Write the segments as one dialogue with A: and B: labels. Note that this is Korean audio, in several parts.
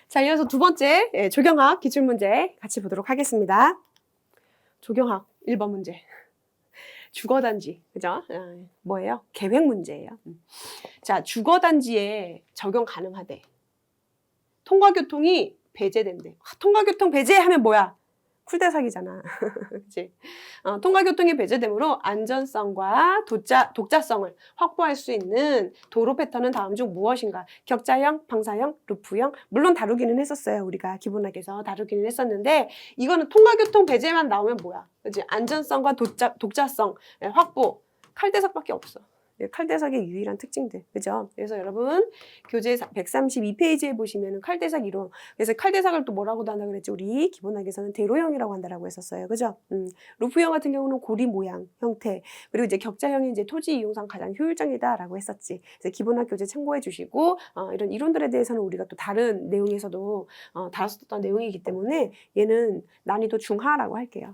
A: 자, 이어서 두 번째 조경학 기출문제 같이 보도록 하겠습니다. 조경학 1번 문제. 주거단지, 그죠? 뭐예요? 계획 문제예요. 자, 주거단지에 적용 가능하대. 통과교통이 배제된대. 통과교통 배제하면 뭐야? 쿨대사기잖아. 그치? 통과교통이 배제되므로 안전성과 독자성을 확보할 수 있는 도로 패턴은 다음 중 무엇인가? 격자형, 방사형, 루프형. 물론 다루기는 했었어요. 우리가 기본학에서 다루기는 했었는데 이거는 통과교통 배제만 나오면 뭐야? 그치? 안전성과 독자성 확보. 칼대삭밖에 없어. 칼대삭의 유일한 특징들, 그죠? 그래서 여러분 교재 132페이지에 보시면은 칼대삭 이론. 그래서 칼대삭을 또 뭐라고 한다 그랬지? 우리 기본학에서는 대로형이라고 한다라고 했었어요, 그죠? 루프형 같은 경우는 고리 모양 형태, 그리고 이제 격자형이 이제 토지 이용상 가장 효율적이다라고 했었지. 그래서 기본학 교재 참고해 주시고 이런 이론들에 대해서는 우리가 또 다른 내용에서도 다뤘었던 내용이기 때문에 얘는 난이도 중하라고 할게요.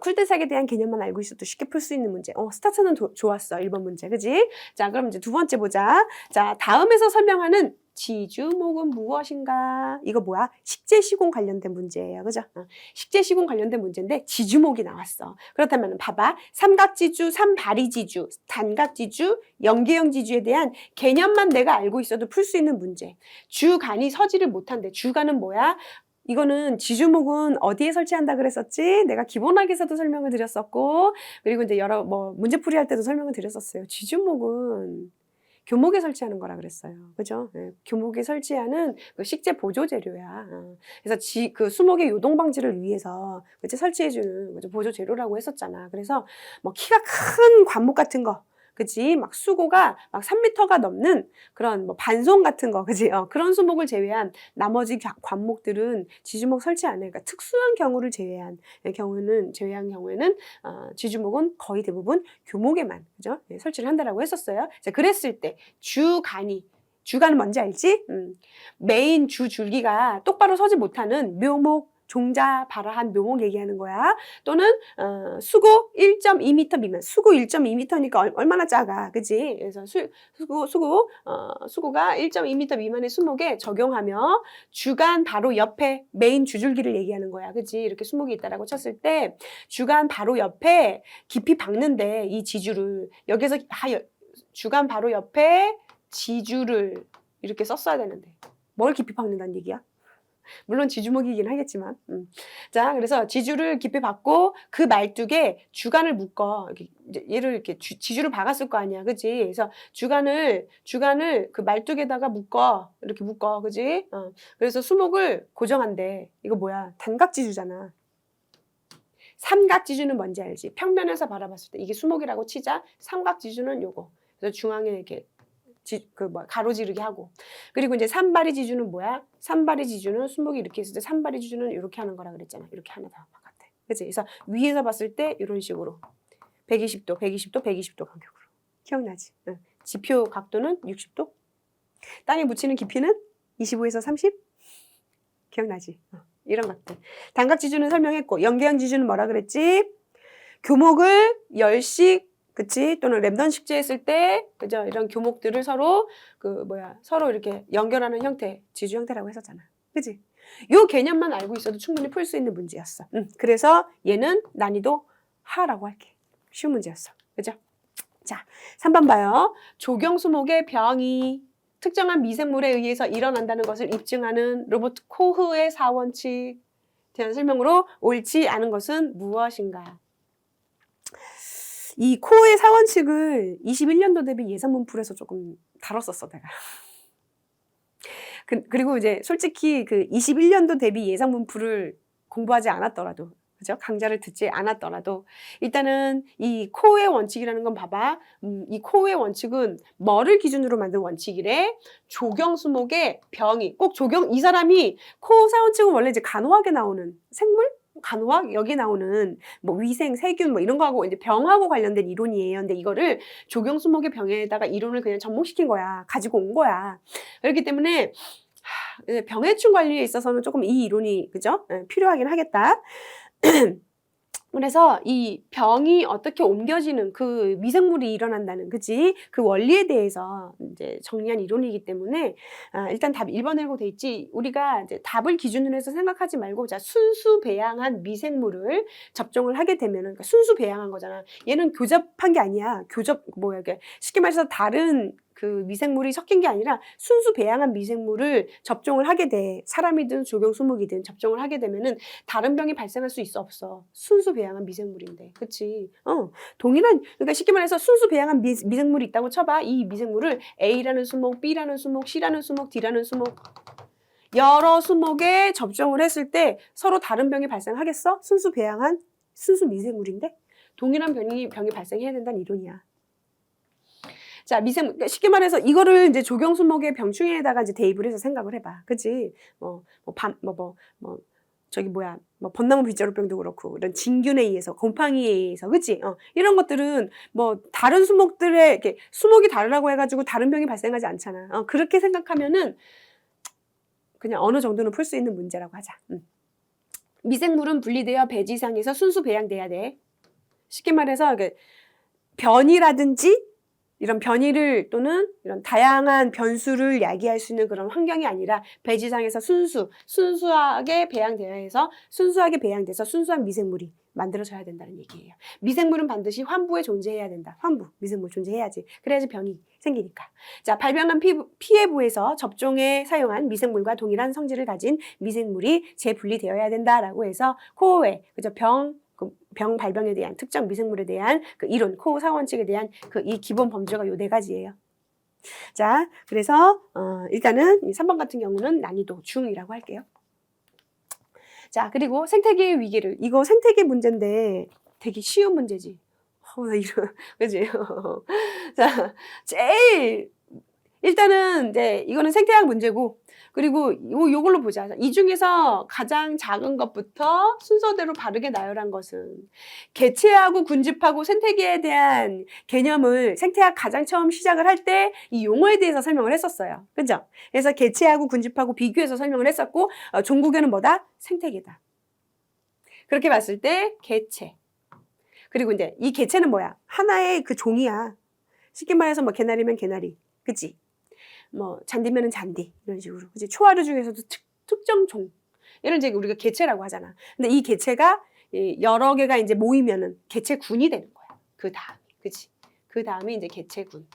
A: 쿨대삭에 대한 개념만 알고 있어도 쉽게 풀 수 있는 문제. 스타트는 좋았어. 1번 문제. 그지? 자, 그럼 이제 두 번째 보자. 자, 다음에서 설명하는 지주목은 무엇인가? 이거 뭐야? 식재시공 관련된 문제예요. 그죠? 식재시공 관련된 문제인데 지주목이 나왔어. 그렇다면 봐봐. 삼각지주, 삼바리지주, 단각지주, 연계형지주에 대한 개념만 내가 알고 있어도 풀 수 있는 문제. 주간이 서지를 못한대. 주간은 뭐야? 이거는 지주목은 어디에 설치한다 그랬었지? 내가 기본학에서도 설명을 드렸었고, 그리고 이제 여러 문제풀이 할 때도 설명을 드렸었어요. 지주목은 교목에 설치하는 거라 그랬어요. 그죠? 네, 교목에 설치하는 그 식재 보조 재료야. 그래서 그 수목의 요동 방지를 위해서 그치? 설치해주는 보조 재료라고 했었잖아. 그래서 뭐 키가 큰 관목 같은 거, 그치? 막 수고가 막 3m가 넘는 그런 뭐 반송 같은 거, 그치? 그런 수목을 제외한 나머지 관목들은 지주목 설치 안 해. 그러니까 특수한 경우를 제외한 경우에는 지주목은 거의 대부분 교목에만, 그죠? 네, 설치를 한다라고 했었어요. 자, 그랬을 때 주간은 뭔지 알지? 메인 주 줄기가 똑바로 서지 못하는 묘목, 종자, 발화한 묘목 얘기하는 거야. 또는 수고 1.2m 미만. 수고 1.2m니까 얼마나 작아, 그지? 그래서 수고가 1.2m 미만의 수목에 적용하며 주간 바로 옆에 메인 주줄기를 얘기하는 거야, 그지? 이렇게 수목이 있다라고 쳤을 때 주간 바로 옆에 깊이 박는데 이 지주를 여기서 주간 바로 옆에 지주를 이렇게 썼어야 되는데 뭘 깊이 박는다는 얘기야? 물론 지주목이긴 하겠지만. 자, 그래서 지주를 깊이 박고 그 말뚝에 주간을 묶어. 얘를 이렇게 지주를 박았을 거 아니야, 그지? 그래서 주간을 그 말뚝에다가 이렇게 묶어, 그지? 그래서 수목을 고정한대. 이거 뭐야? 단각지주잖아. 삼각지주는 뭔지 알지? 평면에서 바라봤을 때 이게 수목이라고 치자. 삼각지주는 요거. 그래서 중앙에 이렇게 가로지르게 하고. 그리고 이제 산발이 지주는 뭐야? 산발이 지주는 수목이 이렇게 있을 때 산발이 지주는 이렇게 하는 거라 그랬잖아. 이렇게 하나 더 바깥에. 그치? 그래서 위에서 봤을 때 이런 식으로 120도, 120도, 120도 간격으로. 기억나지? 응. 지표 각도는 60도. 땅에 묻히는 깊이는 25에서 30. 기억나지? 이런 것들. 단각 지주는 설명했고, 연계형 지주는 뭐라 그랬지? 교목을 열식, 그치? 또는 램던 식재했을 때, 그죠? 이런 교목들을 서로 이렇게 연결하는 형태, 지주 형태라고 했었잖아. 그치? 요 개념만 알고 있어도 충분히 풀 수 있는 문제였어. 그래서 얘는 난이도 하라고 할게. 쉬운 문제였어. 그죠? 자, 3번 봐요. 조경수목의 병이 특정한 미생물에 의해서 일어난다는 것을 입증하는 로버트 코흐의 4원칙 대한 설명으로 옳지 않은 것은 무엇인가? 이 코어의 4원칙을 21년도 대비 예상 문풀에서 조금 다뤘었어, 내가. 그리고 이제 솔직히 그 21년도 대비 예상 문풀을 공부하지 않았더라도, 그죠? 강좌를 듣지 않았더라도 일단은 이 코어의 원칙이라는 건 봐봐. 이 코어의 원칙은 뭐를 기준으로 만든 원칙이래? 조경수목의 병이 꼭 이 사람이 코어 4원칙은 원래 이제 간호학에 나오는 생물? 간호학 여기 나오는 뭐 위생, 세균 뭐 이런 거하고 이제 병하고 관련된 이론이에요. 근데 이거를 조경수목의 병에다가 이론을 그냥 접목시킨 거야. 가지고 온 거야. 그렇기 때문에 병해충 관리에 있어서는 조금 이 이론이, 그죠? 필요하긴 하겠다. 그래서 이 병이 어떻게 옮겨지는 그 미생물이 일어난다는 그치? 그 원리에 대해서 이제 정리한 이론이기 때문에 일단 답 1번이라고 돼 있지. 우리가 이제 답을 기준으로 해서 생각하지 말고 자 순수 배양한 미생물을 접종을 하게 되면은 그러니까 순수 배양한 거잖아. 얘는 교접한 게 아니야. 뭐야 이게 쉽게 말해서 다른 그 미생물이 섞인 게 아니라 순수 배양한 미생물을 접종을 하게 돼. 사람이든 조경수목이든 접종을 하게 되면은 다른 병이 발생할 수 있어 없어. 순수 배양한 미생물인데. 그치? 동일한 그러니까 쉽게 말해서 순수 배양한 미생물이 있다고 쳐봐. 이 미생물을 A라는 수목, B라는 수목, C라는 수목, D라는 수목 여러 수목에 접종을 했을 때 서로 다른 병이 발생하겠어? 순수 배양한 순수 미생물인데 동일한 병이 발생해야 된다는 이론이야. 자, 그러니까 쉽게 말해서 이거를 이제 조경수목의 병충해에다가 이제 대입을 해서 생각을 해봐. 그치? 벚나무 빗자루병도 그렇고, 이런 진균에 의해서, 곰팡이에 의해서, 그치? 이런 것들은 다른 수목들의, 이렇게 수목이 다르다고 해가지고 다른 병이 발생하지 않잖아. 그렇게 생각하면은 그냥 어느 정도는 풀 수 있는 문제라고 하자. 미생물은 분리되어 배지상에서 순수 배양돼야 돼. 쉽게 말해서, 변이라든지, 이런 변이를 또는 이런 다양한 변수를 야기할 수 있는 그런 환경이 아니라 배지상에서 순수하게 배양돼서 순수한 미생물이 만들어져야 된다는 얘기예요. 미생물은 반드시 환부에 존재해야 된다. 환부, 미생물 존재해야지. 그래야지 병이 생기니까. 자, 발병한 피해부에서 접종에 사용한 미생물과 동일한 성질을 가진 미생물이 재분리되어야 된다라고 해서 코어에 그죠? 병 발병에 대한 특정 미생물에 대한 그 이론, 코어 사원칙에 대한 이 기본 범주가 요 4가지예요. 자, 그래서 일단은 3번 같은 경우는 난이도 중이라고 할게요. 자, 그리고 생태계의 위기를 이거 생태계 문제인데 되게 쉬운 문제지. 나 이런 그지? 자, 제일 일단은 이제 이거는 생태학 문제고 그리고 요걸로 보자. 이 중에서 가장 작은 것부터 순서대로 바르게 나열한 것은 개체하고 군집하고 생태계에 대한 개념을 생태학 가장 처음 시작을 할 때 이 용어에 대해서 설명을 했었어요. 그죠? 그래서 개체하고 군집하고 비교해서 설명을 했었고 종국에는 뭐다? 생태계다. 그렇게 봤을 때 개체. 그리고 이제 이 개체는 뭐야? 하나의 그 종이야. 쉽게 말해서 개나리면 개나리. 그치? 잔디면은 잔디 이런 식으로 그치? 초하루 중에서도 특정 종 얘를 이제 우리가 개체라고 하잖아. 근데 이 개체가 여러 개가 이제 모이면은 개체군이 되는 거야. 그 다음이 그치? 그 다음이 이제 개체군.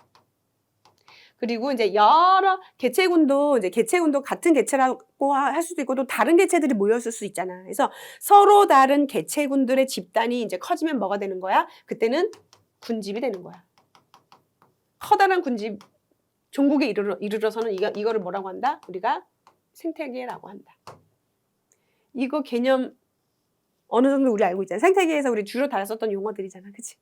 A: 그리고 이제 여러 개체군도 같은 개체라고 할 수도 있고 또 다른 개체들이 모였을 수 있잖아. 그래서 서로 다른 개체군들의 집단이 이제 커지면 뭐가 되는 거야? 그때는 군집이 되는 거야. 커다란 군집. 종국에 이르러서는 이거를 뭐라고 한다? 우리가 생태계라고 한다. 이거 개념 어느 정도 우리 알고 있잖아. 생태계에서 우리 주로 다뤘었던 용어들이잖아. 그치?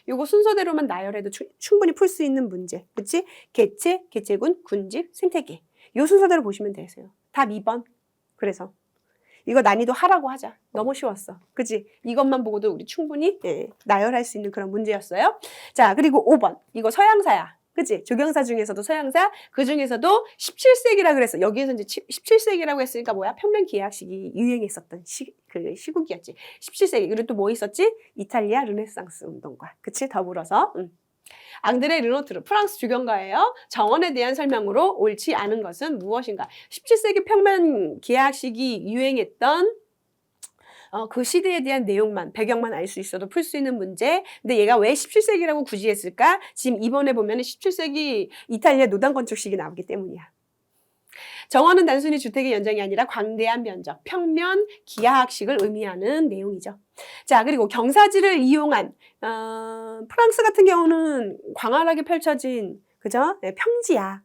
A: 요거 순서대로만 나열해도 충분히 풀 수 있는 문제. 그치? 개체, 개체군, 군집, 생태계. 요 순서대로 보시면 되세요. 답 2번. 그래서 이거 난이도 하라고 하자. 너무 쉬웠어. 그치? 이것만 보고도 우리 충분히 나열할 수 있는 그런 문제였어요. 자, 그리고 5번. 이거 서양사야. 그치? 조경사 중에서도 서양사, 그 중에서도 17세기라 그랬어. 여기에서 이제 17세기라고 했으니까 뭐야? 평면기하학식이 유행했었던 시국이었지. 17세기. 그리고 또 뭐 있었지? 이탈리아 르네상스 운동과. 그치? 더불어서. 앙드레 르노트르, 프랑스 주경가예요. 정원에 대한 설명으로 옳지 않은 것은 무엇인가? 17세기 평면기하학식이 유행했던 그 시대에 대한 내용만, 배경만 알 수 있어도 풀 수 있는 문제. 근데 얘가 왜 17세기라고 굳이 했을까? 지금 이번에 보면 17세기 이탈리아 노단 건축식이 나오기 때문이야. 정원은 단순히 주택의 연장이 아니라 광대한 면적, 평면, 기하학식을 의미하는 내용이죠. 자, 그리고 경사지를 이용한 프랑스 같은 경우는 광활하게 펼쳐진 그죠? 네, 평지야.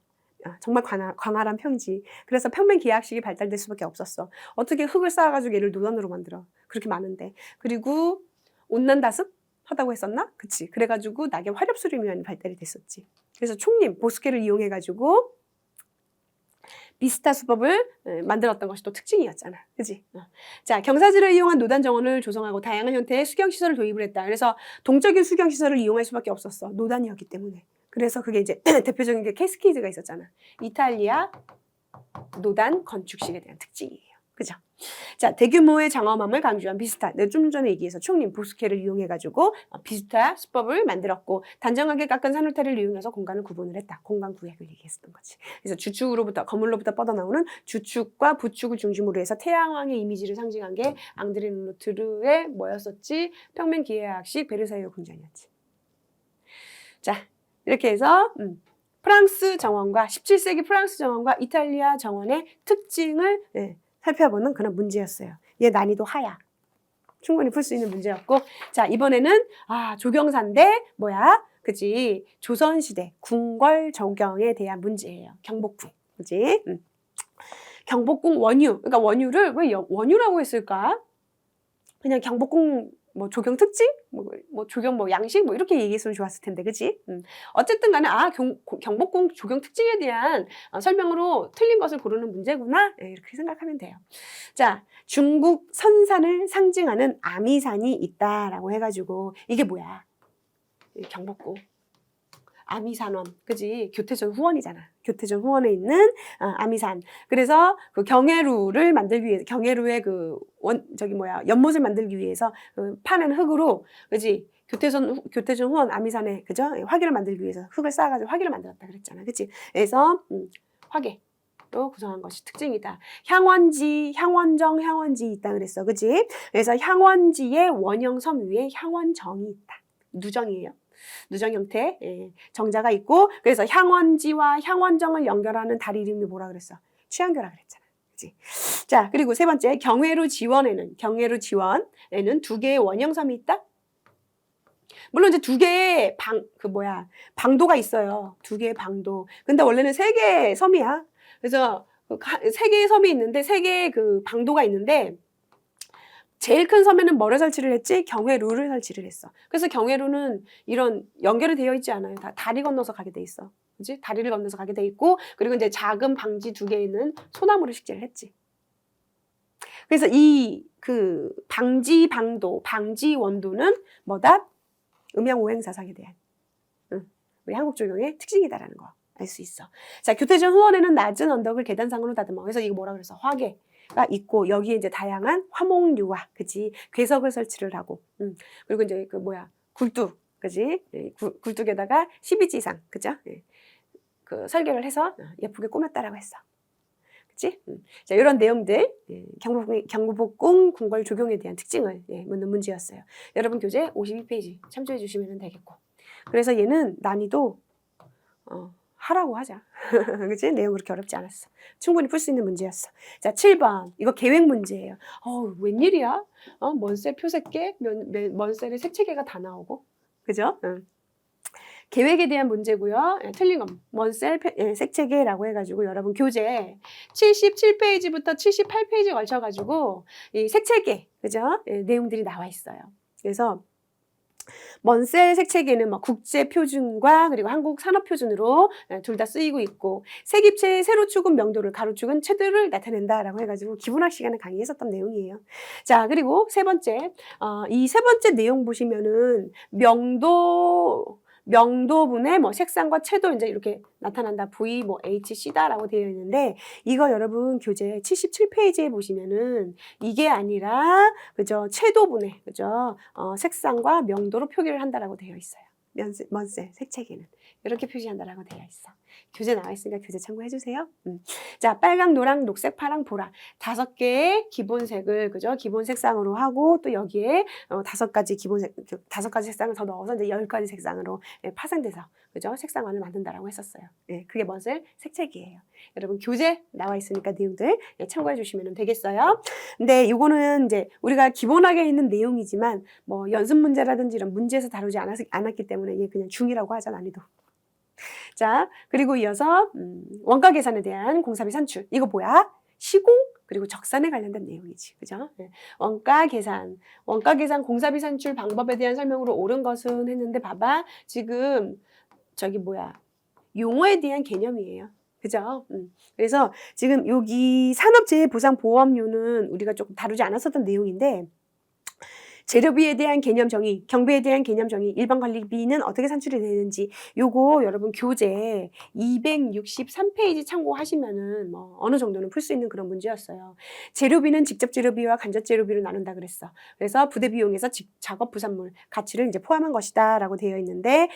A: 정말 광활한 평지. 그래서 평면 기하학식이 발달될 수밖에 없었어. 어떻게 흙을 쌓아가지고 얘를 노단으로 만들어. 그렇게 많은데. 그리고 온난다습 하다고 했었나? 그치. 그래가지고 낙엽 화렵수리면이 발달이 됐었지. 그래서 총림, 보스케를 이용해가지고 비스타 수법을 만들었던 것이 또 특징이었잖아. 그치? 자, 경사지를 이용한 노단 정원을 조성하고 다양한 형태의 수경시설을 도입을 했다. 그래서 동적인 수경시설을 이용할 수밖에 없었어. 노단이었기 때문에. 그래서 그게 이제 대표적인 게 캐스키드가 있었잖아. 이탈리아 노단 건축식에 대한 특징이에요. 그죠? 자, 대규모의 장엄함을 강조한 비스타. 내가 좀 전에 얘기해서 총림, 보스케를 이용해가지고 비스타 수법을 만들었고, 단정하게 깎은 산호태를 이용해서 공간을 구분을 했다. 공간 구획을 얘기했었던 거지. 그래서 주축으로부터, 거물로부터 뻗어나오는 주축과 부축을 중심으로 해서 태양왕의 이미지를 상징한 게 앙드레 르노트르의 뭐였었지? 평면기하학식 베르사유 궁전이었지. 자, 이렇게 해서 프랑스 정원과 17세기 프랑스 정원과 이탈리아 정원의 특징을 살펴보는 그런 문제였어요. 얘 난이도 하야. 충분히 풀 수 있는 문제였고, 자, 이번에는 조경사인데 뭐야? 그지? 조선시대 궁궐 조경에 대한 문제예요. 경복궁, 그지? 경복궁 원유. 그러니까 원유를 왜 원유라고 했을까? 그냥 경복궁 뭐 조경 특징? 뭐 조경 뭐 양식? 뭐 이렇게 얘기했으면 좋았을 텐데, 그치? 어쨌든 간에, 경복궁 조경 특징에 대한 설명으로 틀린 것을 고르는 문제구나. 이렇게 생각하면 돼요. 자, 중국 선산을 상징하는 아미산이 있다라고 해가지고, 이게 뭐야? 경복궁. 아미산원, 그지? 교태전 후원이잖아. 교태전 후원에 있는 아미산. 그래서 그 경회루를 만들기 위해서, 경회루의 연못을 만들기 위해서 파낸 흙으로, 그지? 교태전 후원 아미산에, 그죠? 화기를 만들기 위해서 흙을 쌓아가지고 화기를 만들었다 그랬잖아. 그치? 그래서 화계로 구성한 것이 특징이다. 향원지, 향원정, 향원지 있다 그랬어. 그치? 그래서 향원지의 원형 섬 위에 향원정이 있다. 누정이에요. 누정 형태, 정자가 있고, 그래서 향원지와 향원정을 연결하는 다리 이름이 뭐라 그랬어? 취향교라 그랬잖아. 그치? 자, 그리고 세 번째, 경회루 지원에는 두 개의 원형섬이 있다? 물론 이제 두 개의 방도가 있어요. 두 개의 방도. 근데 원래는 세 개의 섬이야. 그래서 세 개의 섬이 있는데, 세 개의 그 방도가 있는데, 제일 큰 섬에는 뭐를 설치를 했지? 경회루를 설치를 했어. 그래서 경회루는 이런 연결이 되어 있지 않아요. 다 다리 건너서 가게 돼 있어. 그치? 다리를 건너서 가게 돼 있고, 그리고 이제 작은 방지 두 개에는 소나무를 식재를 했지. 그래서 방지 원도는 뭐다? 음양오행사상에 대한 우리 한국 조경의 특징이다라는 거 알 수 있어. 자, 교태전 후원에는 낮은 언덕을 계단상으로 다듬어. 그래서 이거 뭐라 그랬어? 화계가 있고, 여기에 이제 다양한 화목류와, 그지? 궤석을 설치를 하고, 그리고 이제 굴뚝, 그지? 굴뚝에다가 12지 이상, 그죠? 그 설계를 해서 예쁘게 꾸몄다라고 했어. 그치? 자, 이런 내용들, 경복궁 궁궐 조경에 대한 특징을 묻는 문제였어요. 여러분 교재 52페이지 참조해 주시면 되겠고. 그래서 얘는 난이도, 하라고 하자. 그치? 내용 그렇게 어렵지 않았어. 충분히 풀 수 있는 문제였어. 자, 7번. 이거 계획 문제예요. 웬일이야? 먼셀 표색계, 먼셀의 색채계가 다 나오고. 그죠? 계획에 대한 문제고요. 틀린 건 먼셀 색채계라고 해가지고 여러분 교재 77페이지부터 78페이지에 걸쳐가지고 이 색채계, 그죠? 내용들이 나와 있어요. 그래서 먼셀 색채계는 국제 표준과 그리고 한국 산업 표준으로 둘 다 쓰이고 있고, 색입체의 세로축은 명도를, 가로축은 채도를 나타낸다라고 해가지고 기본학 시간에 강의했었던 내용이에요. 자, 그리고 세 번째, 이 세 번째 내용 보시면은 명도분의 색상과 채도 이제 이렇게 나타난다. V, H, C다라고 되어 있는데, 이거 여러분 교재 77페이지에 보시면은 이게 아니라, 그죠? 채도분의, 그죠? 색상과 명도로 표기를 한다라고 되어 있어요. 먼셀, 색채계는. 이렇게 표시한다라고 되어 있어. 교재 나와 있으니까 교재 참고해 주세요. 자, 빨강, 노랑, 녹색, 파랑, 보라. 5개의 기본색을, 그죠? 기본 색상으로 하고, 또 여기에 5가지 색상을 더 넣어서 이제 10가지 색상으로 파생돼서, 그죠? 색상화를 만든다라고 했었어요. 그게 먼셀 색채계예요. 여러분 교재 나와 있으니까 내용들 참고해 주시면 되겠어요. 근데 이거는 이제 우리가 기본학에 있는 내용이지만, 연습 문제라든지 이런 문제에서 다루지 않았기 때문에 이게 그냥 중이라고 하자, 난이도. 자, 그리고 이어서 원가 계산에 대한 공사비 산출. 이거 뭐야? 시공 그리고 적산에 관련된 내용이지. 그죠? 원가 계산 공사비 산출 방법에 대한 설명으로 옳은 것은 했는데, 봐봐. 지금 용어에 대한 개념이에요. 그죠? 그래서 지금 여기 산업재해보상보험료는 우리가 조금 다루지 않았었던 내용인데, 재료비에 대한 개념 정의, 경비에 대한 개념 정의, 일반 관리비는 어떻게 산출이 되는지 요거 여러분 교재 263페이지 참고하시면은 뭐 어느 정도는 풀 수 있는 그런 문제였어요. 재료비는 직접 재료비와 간접 재료비로 나눈다 그랬어. 그래서 부대 비용에서 작업 부산물 가치를 이제 포함한 것이다라고 되어 있는데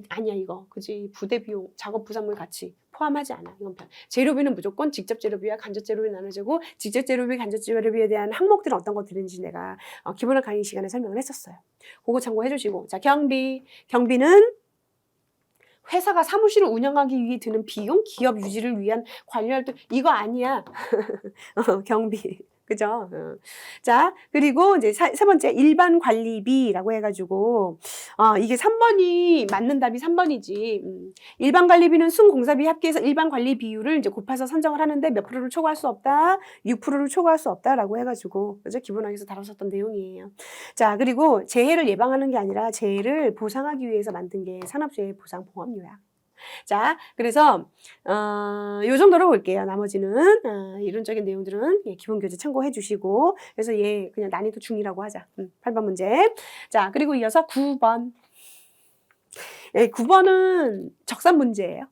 A: 아니야 이거 그지 부대 비용 작업 부산물 가치 포함하지 않아. 이건 재료비는 무조건 직접 재료비와 간접 재료비 나눠지고 직접 재료비, 간접 재료비에 대한 항목들은 어떤 것들인지 내가 기본학 강의 시간에 설명을 했었어요. 그거 참고해 주시고 자 경비. 경비는 회사가 사무실을 운영하기 위해 드는 비용, 기업 유지를 위한 관리활동 이거 아니야. 경비. 그죠? 자, 그리고 이제 세 번째 일반 관리비라고 해가지고 이게 3번이 맞는 답이 3번이지. 일반 관리비는 순공사비 합계해서 일반 관리 비율을 이제 곱해서 선정을 하는데 몇 프로를 초과할 수 없다, 6%를 초과할 수 없다라고 해가지고 그죠? 기본학에서 다뤘었던 내용이에요. 자, 그리고 재해를 예방하는 게 아니라 재해를 보상하기 위해서 만든 게 산업재해 보상보험료야. 자, 그래서 요 정도로 볼게요. 나머지는 이론적인 내용들은 기본 교재 참고해 주시고 그래서 얘 그냥 난이도 중이라고 하자. 8번 문제. 자, 그리고 이어서 9번. 9번은 적산 문제예요.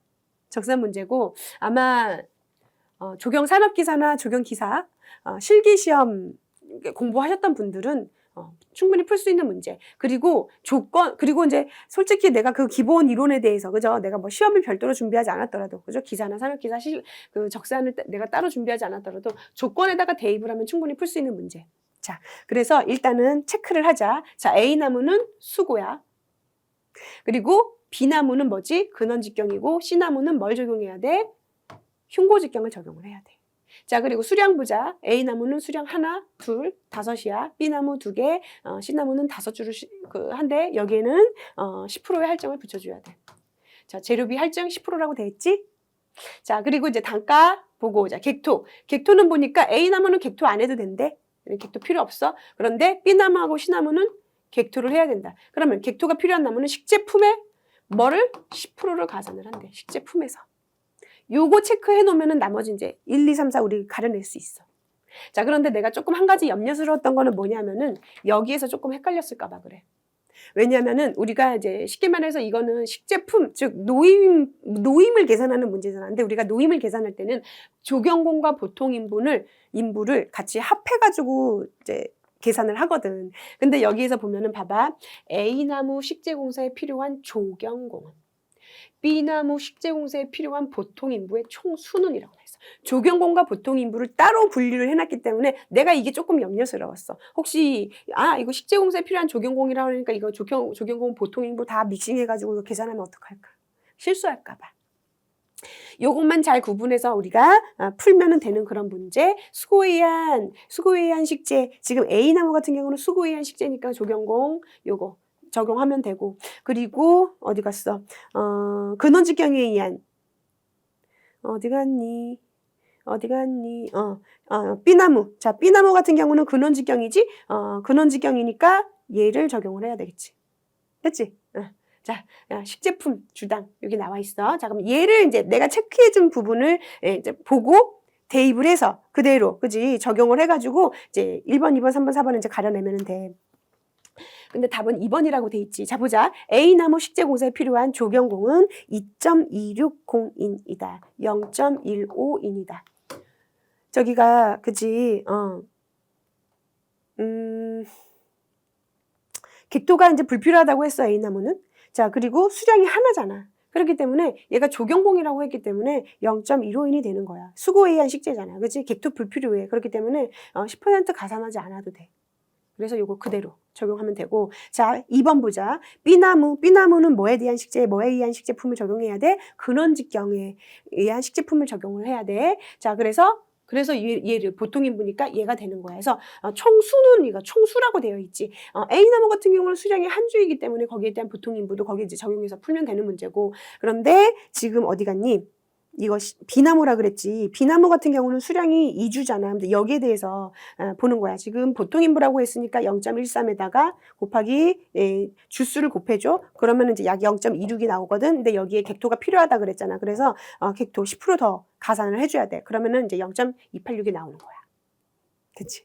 A: 적산 문제고 아마 조경 산업기사나 조경 기사 실기시험 공부하셨던 분들은 충분히 풀 수 있는 문제. 그리고 그리고 이제 솔직히 내가 그 기본 이론에 대해서, 그죠? 내가 뭐 시험을 별도로 준비하지 않았더라도, 그죠? 기사나 산업기사 그 적산을 내가 따로 준비하지 않았더라도 조건에다가 대입을 하면 충분히 풀 수 있는 문제. 자, 그래서 일단은 체크를 하자. 자, A나무는 수고야. 그리고 B나무는 뭐지? 근원직경이고, C나무는 뭘 적용해야 돼? 흉고직경을 적용을 해야 돼. 자, 그리고 수량 보자. A나무는 수량 하나, 둘, 5이야. B나무 2개, C나무는 5줄을 한데 여기에는 10%의 할증을 붙여줘야 돼. 자, 재료비 할증 10%라고 돼 있지? 자, 그리고 이제 단가 보고 오자. 객토. 객토는 보니까 A나무는 객토 안 해도 된대. 객토 필요 없어. 그런데 B나무하고 C나무는 객토를 해야 된다. 그러면 객토가 필요한 나무는 식제품에 뭐를? 10%를 가산을 한대. 식제품에서. 요거 체크해 놓으면은 나머지 이제 1, 2, 3, 4 우리 가려낼 수 있어. 자, 그런데 내가 조금 한 가지 염려스러웠던 거는 뭐냐면은 여기에서 조금 헷갈렸을까 봐 그래. 왜냐면은 우리가 이제 쉽게 말해서 이거는 식제품, 즉 노임을 계산하는 문제잖아. 근데 우리가 노임을 계산할 때는 조경공과 보통 인부를 같이 합해가지고 이제 계산을 하거든. 근데 여기에서 보면은 봐봐. A나무 식재공사에 필요한 조경공은 B나무 식재공사에 필요한 보통인부의 총수는이라고 했어. 조경공과 보통인부를 따로 분리를 해놨기 때문에 내가 이게 조금 염려스러웠어. 혹시 이거 식재공사에 필요한 조경공이라고 하니까 이거 조경공 보통인부 다 믹싱해가지고 이거 계산하면 어떡할까? 실수할까 봐. 요것만 잘 구분해서 우리가 풀면은 되는 그런 문제. 수고에 의한 식재. 지금 A나무 같은 경우는 수고에 의한 식재니까 조경공 요거 적용하면 되고, 그리고 어디 갔어? 근원직경에 의한 어디 갔니? B나무. 자, B나무 같은 경우는 근원직경이지? 근원직경이니까 얘를 적용을 해야 되겠지. 됐지? 자, 식제품 주당 여기 나와 있어. 자, 그럼 얘를 이제 내가 체크해준 부분을 이제 보고 대입을 해서 그대로, 그지? 적용을 해가지고 이제 1번, 2번, 3번, 4번을 이제 가려내면 돼. 근데 답은 2번이라고 돼 있지. 자, 보자. A나무 식재공사에 필요한 조경공은 2.260인이다. 0.15인이다. 저기가, 그지, 객토가 이제 불필요하다고 했어, A나무는. 자, 그리고 수량이 하나잖아. 그렇기 때문에 얘가 조경공이라고 했기 때문에 0.15인이 되는 거야. 수고에 의한 식재잖아. 그치? 객토 불필요해. 그렇기 때문에 10% 가산하지 않아도 돼. 그래서 요거 그대로 적용하면 되고. 자, 2번 보자. B나무는 뭐에 의한 식재품을 적용해야 돼? 근원직경에 의한 식재품을 적용을 해야 돼. 자, 그래서 얘를 보통인부니까 얘가 되는 거야. 그래서 총수는 이거 총수라고 되어 있지. A나무 같은 경우는 수량이 한 주이기 때문에 거기에 대한 보통인부도 거기에 이제 적용해서 풀면 되는 문제고. 그런데 지금 어디 갔니? 이거 B나무라 그랬지. B나무 같은 경우는 수량이 2주잖아. 근데 여기에 대해서 보는 거야. 지금 보통인부라고 했으니까 0.13에다가 곱하기 주수를 곱해줘. 그러면 이제 약 0.26이 나오거든. 근데 여기에 객토가 필요하다 그랬잖아. 그래서 객토 10% 더 가산을 해줘야 돼. 그러면은 이제 0.286이 나오는 거야. 그치?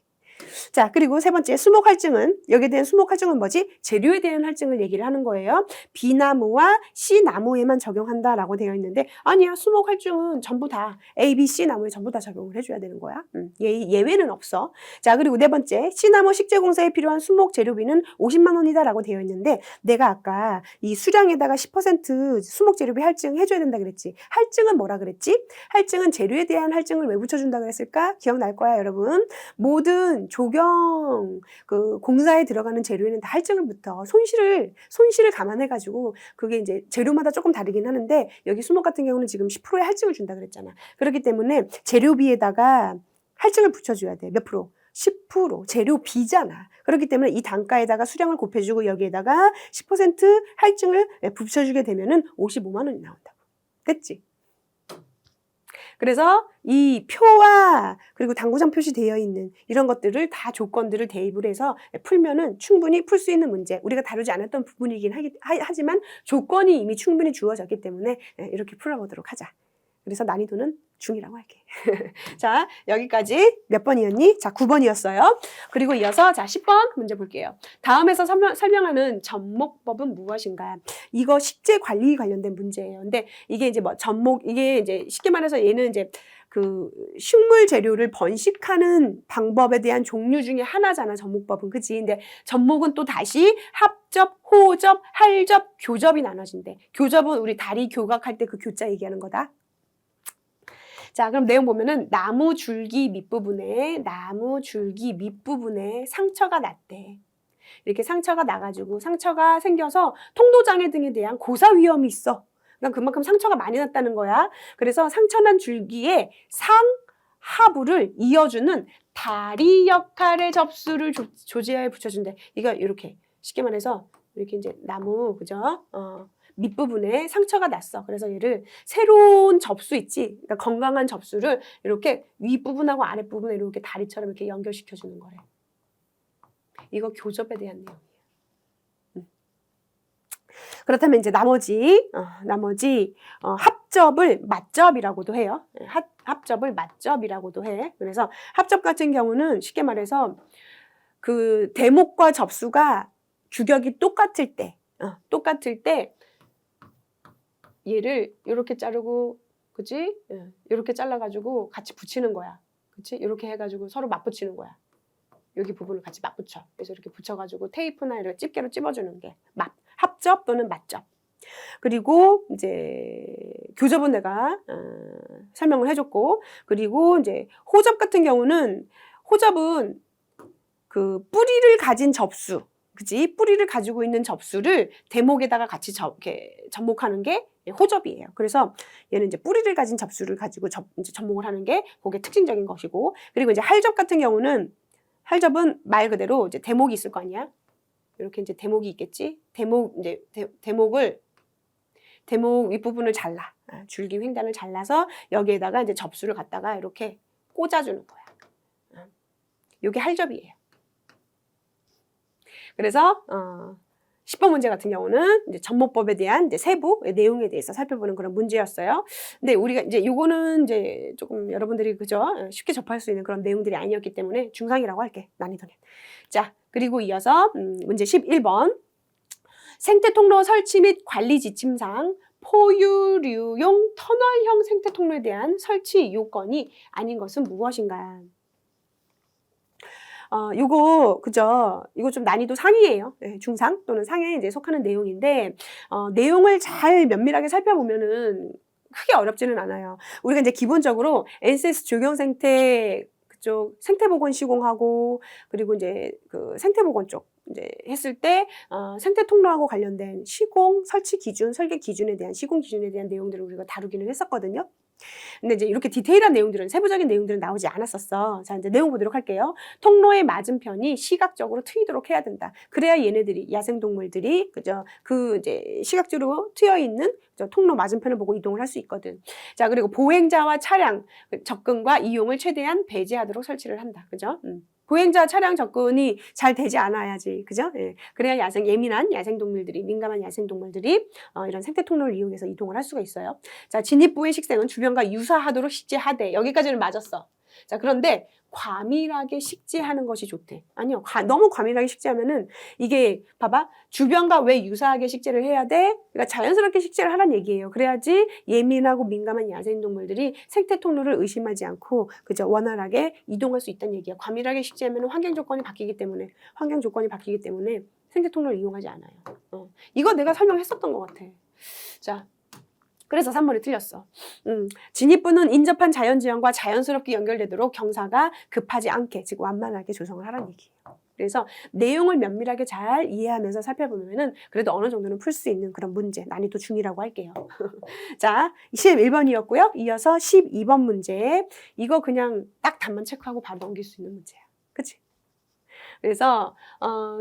A: 자, 그리고 세 번째 수목 할증은, 여기에 대한 수목 할증은 뭐지? 재료에 대한 할증을 얘기를 하는 거예요. B나무와 C나무에만 적용한다라고 되어 있는데 아니야, 수목 할증은 전부 다 A, B, C 나무에 전부 다 적용을 해줘야 되는 거야. 예외는 없어. 자, 그리고 네 번째, C나무 식재공사에 필요한 수목 재료비는 50만 원이다라고 되어 있는데 내가 아까 이 수량에다가 10% 수목 재료비 할증 해줘야 된다 그랬지. 할증은 뭐라 그랬지? 할증은 재료에 대한 할증을 왜 붙여준다 그랬을까? 기억날 거야, 여러분. 모든 조경 그 공사에 들어가는 재료에는 다 할증을 붙어. 손실을 감안해가지고 그게 이제 재료마다 조금 다르긴 하는데 여기 수목 같은 경우는 지금 10%의 할증을 준다 그랬잖아. 그렇기 때문에 재료비에다가 할증을 붙여줘야 돼. 몇 프로? 10% 재료비잖아. 그렇기 때문에 이 단가에다가 수량을 곱해주고 여기에다가 10% 할증을 붙여주게 되면은 55만 원이 나온다고. 됐지? 그래서 이 표와 그리고 당구장 표시되어 있는 이런 것들을 다 조건들을 대입을 해서 풀면은 충분히 풀 수 있는 문제. 우리가 다루지 않았던 부분이긴 하지만 조건이 이미 충분히 주어졌기 때문에 이렇게 풀어보도록 하자. 그래서 난이도는 중이라고 할게. 자, 여기까지 몇 번이었니? 자, 9번이었어요. 그리고 이어서 자, 10번 문제 볼게요. 다음에서 설명하는 접목법은 무엇인가? 이거 식재 관리 관련된 문제예요. 근데 이게 이제 뭐 이게 이제 쉽게 말해서 얘는 이제 그 식물 재료를 번식하는 방법에 대한 종류 중에 하나잖아, 접목법은. 그치? 근데 접목은 또 다시 합접, 호접, 할접, 교접이 나눠진대. 교접은 우리 다리 교각할 때 그 교자 얘기하는 거다. 자, 그럼 내용 보면은 나무 줄기 밑부분에 상처가 났대. 이렇게 상처가 나가지고 상처가 생겨서 통도장애 등에 대한 고사 위험이 있어. 그러니까 그만큼 상처가 많이 났다는 거야. 그래서 상처난 줄기에 상하부를 이어주는 다리 역할의 접수를 조지하에 붙여준대. 이거 이렇게 쉽게 말해서 이렇게 이제 나무, 그죠? 밑부분에 상처가 났어. 그래서 얘를 새로운 접수 있지? 그러니까 건강한 접수를 이렇게 윗부분하고 아랫부분에 이렇게 다리처럼 이렇게 연결시켜주는 거래. 이거 교접에 대한 내용이에요. 그렇다면 이제 나머지 합접을 맞접이라고도 해요. 합접을 맞접이라고도 해. 그래서 합접 같은 경우는 쉽게 말해서 그 대목과 접수가 규격이 똑같을 때 얘를 이렇게 자르고, 그치? 이렇게 잘라가지고 같이 붙이는 거야. 그치? 이렇게 해가지고 서로 맞붙이는 거야. 여기 부분을 같이 맞붙여. 그래서 이렇게 붙여가지고 테이프나 이렇게 집게로 찝어주는 게 합접 또는 맞접. 그리고 이제 교접은 내가 설명을 해줬고, 그리고 이제 호접 같은 경우는 호접은 그 뿌리를 가진 접수, 그치? 뿌리를 가지고 있는 접수를 대목에다가 같이 이렇게 접목하는 게 호접이에요. 그래서 얘는 이제 뿌리를 가진 접수를 가지고 이제 접목을 하는 게 그게 특징적인 것이고, 그리고 이제 할접 같은 경우는 할접은 말 그대로 이제 대목이 있을 거 아니야? 이렇게 이제 대목이 있겠지? 대목 윗부분을 잘라. 줄기 횡단을 잘라서 여기에다가 이제 접수를 갖다가 이렇게 꽂아주는 거야. 이게 할접이에요. 그래서 10번 문제 같은 경우는 이제 접목법에 대한 이제 세부 내용에 대해서 살펴보는 그런 문제였어요. 근데 우리가 이제 요거는 이제 조금 여러분들이 그죠? 쉽게 접할 수 있는 그런 내용들이 아니었기 때문에 중상이라고 할게. 난이도는. 자, 그리고 이어서 문제 11번. 생태 통로 설치 및 관리 지침상 포유류용 터널형 생태 통로에 대한 설치 요건이 아닌 것은 무엇인가? 그죠? 이거 좀 난이도 상이에요. 네, 중상 또는 상에 이제 속하는 내용인데, 내용을 잘 면밀하게 살펴보면은 크게 어렵지는 않아요. 우리가 이제 기본적으로 NCS 조경생태 그쪽 생태보건 시공하고, 그리고 이제 그 생태보건 쪽 이제 했을 때 생태 통로하고 관련된 시공, 설치 기준, 설계 기준에 대한 시공 기준에 대한 내용들을 우리가 다루기는 했었거든요. 근데 이제 이렇게 디테일한 내용들은, 세부적인 내용들은 나오지 않았었어. 자, 이제 내용 보도록 할게요. 통로의 맞은편이 시각적으로 트이도록 해야 된다. 그래야 얘네들이, 야생동물들이, 그죠? 그 이제 시각적으로 트여 있는 통로 맞은편을 보고 이동을 할 수 있거든. 자, 그리고 보행자와 차량 접근과 이용을 최대한 배제하도록 설치를 한다. 그죠? 보행자 차량 접근이 잘 되지 않아야지, 그죠? 예. 그래야 예민한 야생동물들이, 민감한 야생동물들이 이런 생태 통로를 이용해서 이동을 할 수가 있어요. 자, 진입부의 식생은 주변과 유사하도록 식재하되, 여기까지는 맞았어. 자, 그런데 과밀하게 식재하는 것이 좋대. 아니요. 너무 과밀하게 식재하면은 이게 봐봐. 주변과 왜 유사하게 식재를 해야 돼? 그러니까 자연스럽게 식재를 하란 얘기예요. 그래야지 예민하고 민감한 야생동물들이 생태 통로를 의심하지 않고 그저 원활하게 이동할 수 있다는 얘기야. 과밀하게 식재하면 환경 조건이 바뀌기 때문에 생태 통로를 이용하지 않아요. 이거 내가 설명했었던 것 같아. 자, 그래서 3번이 틀렸어. 진입부는 인접한 자연지형과 자연스럽게 연결되도록 경사가 급하지 않게, 즉 완만하게 조성을 하라는 얘기예요. 그래서 내용을 면밀하게 잘 이해하면서 살펴보면은 그래도 어느 정도는 풀 수 있는 그런 문제, 난이도 중이라고 할게요. 자, 11번이었고요. 이어서 12번 문제. 이거 그냥 딱 답만 체크하고 바로 넘길 수 있는 문제야. 그치? 그래서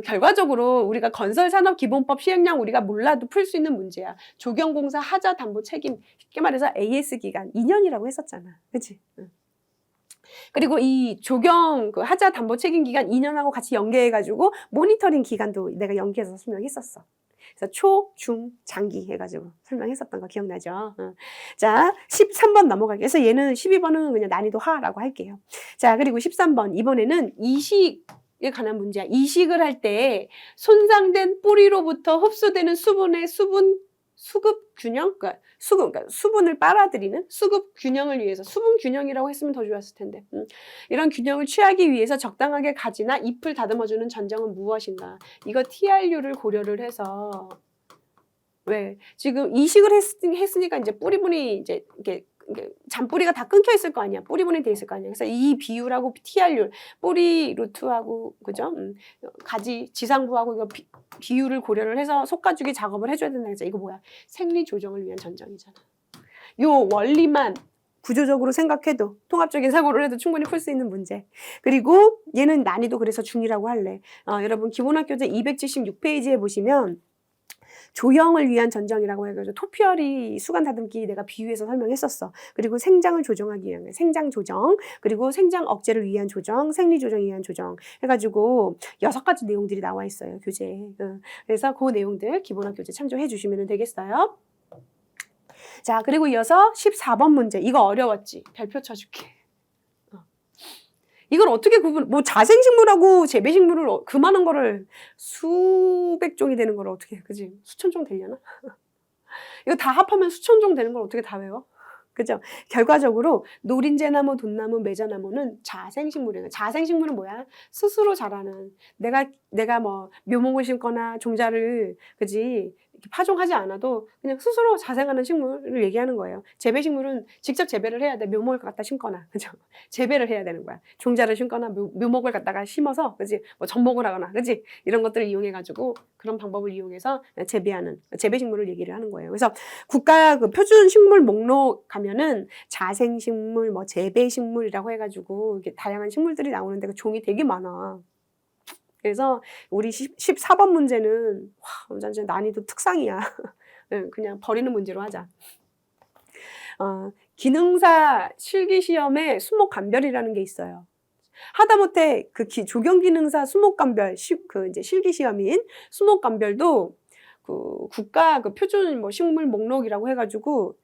A: 결과적으로 우리가 건설산업기본법 시행령 우리가 몰라도 풀 수 있는 문제야. 조경공사 하자 담보 책임, 쉽게 말해서 AS 기간 2년이라고 했었잖아. 그치? 그리고 이 조경 그 하자 담보 책임 기간 2년하고 같이 연계해가지고 모니터링 기간도 내가 연계해서 설명했었어. 그래서 초, 중, 장기 해가지고 설명했었던 거 기억나죠? 자, 13번 넘어갈게요. 그래서 얘는 12번은 그냥 난이도 하라고 할게요. 자, 그리고 13번 이번에는 이식에 관한 문제야. 이식을 할 때 손상된 뿌리로부터 흡수되는 수분의 수급 균형? 그러니까 수분을 빨아들이는 수급 균형을 위해서 수분 균형이라고 했으면 더 좋았을 텐데 이런 균형을 취하기 위해서 적당하게 가지나 잎을 다듬어주는 전정은 무엇인가? 이거 TRU를 고려를 해서 왜 지금 이식을 했으니까 이제 뿌리분이 이제 이렇게 잔뿌리가 다 끊겨 있을 거 아니야. 뿌리분이 돼 있을 거 아니야. 그래서 이 비율하고 TRU, 뿌리 루트하고 그죠? 가지 지상부하고 이거 비율을 고려를 해서 솎아주기 작업을 해줘야 된다. 그래서 이거 뭐야? 생리 조정을 위한 전정이잖아. 요 원리만 구조적으로 생각해도 통합적인 사고를 해도 충분히 풀 수 있는 문제. 그리고 얘는 난이도 그래서 중이라고 할래. 여러분 기본학교제 276페이지에 보시면 조형을 위한 전정이라고 해가지고 토피어리 수간 다듬기 내가 비유해서 설명했었어. 그리고 생장을 조정하기 위한 생장 조정, 그리고 생장 억제를 위한 조정, 생리 조정을 위한 조정 해가지고 6가지 내용들이 나와 있어요 교재에. 그래서 그 내용들 기본학 교재 참조해 주시면 되겠어요. 자, 그리고 이어서 14번 문제. 이거 어려웠지? 별표 쳐줄게. 이걸 어떻게 뭐 자생식물하고 재배식물을 그만한 거를 수백 종이 되는 걸 어떻게, 그지? 수천 종 되려나? 이거 다 합하면 수천 종 되는 걸 어떻게 다 외워? 그죠? 결과적으로 노린재나무, 돈나무, 매자나무는 자생식물이에요. 자생식물은 뭐야? 스스로 자라는. 내가 뭐 묘목을 심거나 종자를, 그지? 이렇게 파종하지 않아도 그냥 스스로 자생하는 식물을 얘기하는 거예요. 재배식물은 직접 재배를 해야 돼. 묘목을 갖다 심거나, 그죠? 재배를 해야 되는 거야. 종자를 심거나 묘목을 갖다가 심어서, 그지? 뭐 접목을 하거나, 그지? 이런 것들을 이용해가지고 그런 방법을 이용해서 재배하는 재배식물을 얘기를 하는 거예요. 그래서 국가 그 표준 식물 목록 가면은 자생식물, 뭐 재배식물이라고 해가지고 이렇게 다양한 식물들이 나오는데 그 종이 되게 많아. 그래서 우리 14번 문제는 완전 난이도 특상이야. 그냥 버리는 문제로 하자. 기능사 실기시험에 수목감별이라는 게 있어요. 하다못해 그 조경기능사 수목감별 그 이제 실기시험인 수목감별도 그 국가 그 표준 뭐 식물 목록이라고 해가지고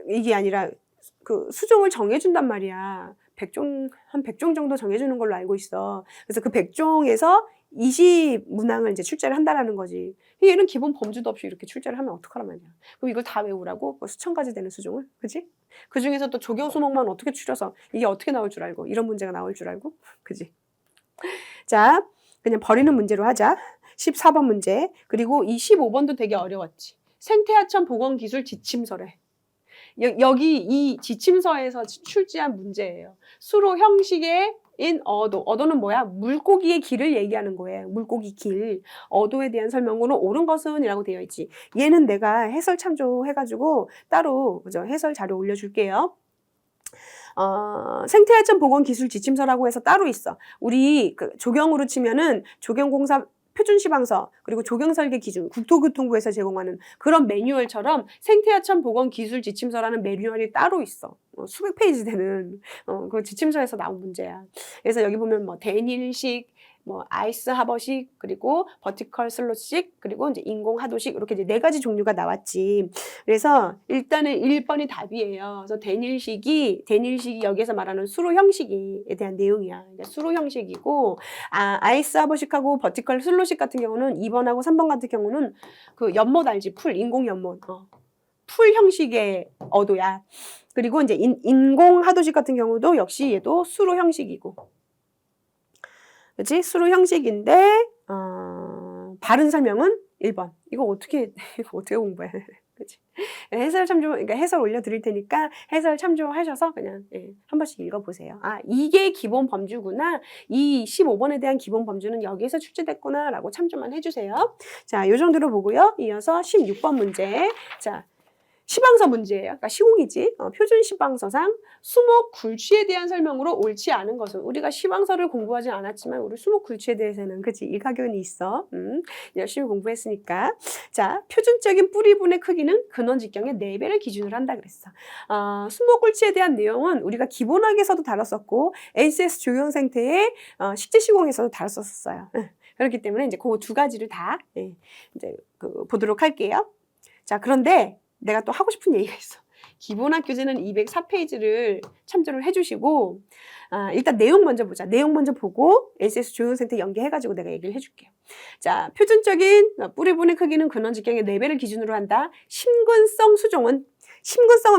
A: 이게 아니라 그 수종을 정해준단 말이야. 한 100종 정도 정해주는 걸로 알고 있어. 그래서 그 100종에서 20문항을 이제 출제를 한다라는 거지. 얘는 기본 범주도 없이 이렇게 출제를 하면 어떡하란 말이야. 그럼 이걸 다 외우라고? 뭐 수천 가지 되는 수종을? 그지? 그 중에서 또 조경수목만 어떻게 추려서 이게 어떻게 나올 줄 알고, 이런 문제가 나올 줄 알고? 그지? 자, 그냥 버리는 문제로 하자. 14번 문제. 그리고 이 15번도 되게 어려웠지. 생태하천 보건기술 지침서래. 여기 이 지침서에서 출제한 문제예요. 수로 형식의 어도는 뭐야? 물고기의 길을 얘기하는 거예요. 물고기 길. 어도에 대한 설명으로 옳은 것은 이라고 되어 있지. 얘는 내가 해설 참조해가지고 따로 그죠? 해설 자료 올려줄게요. 생태하천 보건기술 지침서라고 해서 따로 있어. 우리 그 조경으로 치면은 조경공사 표준시방서, 그리고 조경설계 기준, 국토교통부에서 제공하는 그런 매뉴얼처럼 생태하천 보건기술 지침서라는 매뉴얼이 따로 있어. 수백 페이지 되는 그 지침서에서 나온 문제야. 그래서 여기 보면 뭐 대닐식, 뭐 아이스 하버식, 그리고 버티컬 슬롯식, 그리고 이제 인공 하도식 이렇게 이제 4가지 종류가 나왔지. 그래서 일단은 1번이 답이에요. 그래서 데닐식이 여기에서 말하는 수로 형식에 대한 내용이야. 그러니까 수로 형식이고, 아이스 하버식하고 버티컬 슬롯식 같은 경우는 2번하고 3번 같은 경우는 그 연못 알지? 풀, 인공 연못. 풀 형식의 어도야. 그리고 이제 인공 하도식 같은 경우도 역시 얘도 수로 형식이고. 그치? 수로 형식인데, 바른 설명은 1번. 이거 어떻게 공부해? 그치? 해설 참조, 그러니까 해설 올려드릴 테니까 해설 참조하셔서 그냥 한 번씩 읽어보세요. 이게 기본 범주구나. 이 15번에 대한 기본 범주는 여기에서 출제됐구나 라고 참조만 해주세요. 자, 요 정도로 보고요. 이어서 16번 문제. 자, 시방서 문제예요. 그러니까 시공이지. 표준 시방서상 수목 굴취에 대한 설명으로 옳지 않은 것은, 우리가 시방서를 공부하진 않았지만 우리 수목 굴취에 대해서는 그치 일가견이 있어. 열심히 공부했으니까. 자, 표준적인 뿌리분의 크기는 근원 직경의 4배를 기준으로 한다 그랬어. 수목 굴취에 대한 내용은 우리가 기본학에서도 다뤘었고 ACS 조경 생태의 식재 시공에서도 다뤘었어요. 그렇기 때문에 이제 그 2가지를 다 이제 보도록 할게요. 자, 그런데 내가 또 하고 싶은 얘기가 있어. 기본학 교재는 204페이지를 참조를 해주시고, 일단 내용 먼저 보자. 내용 먼저 보고 ACS 조형생태 연계해가지고 내가 얘기를 해줄게요. 자, 표준적인 뿌리분의 크기는 근원 직경의 4배를 기준으로 한다. 심근성 수종은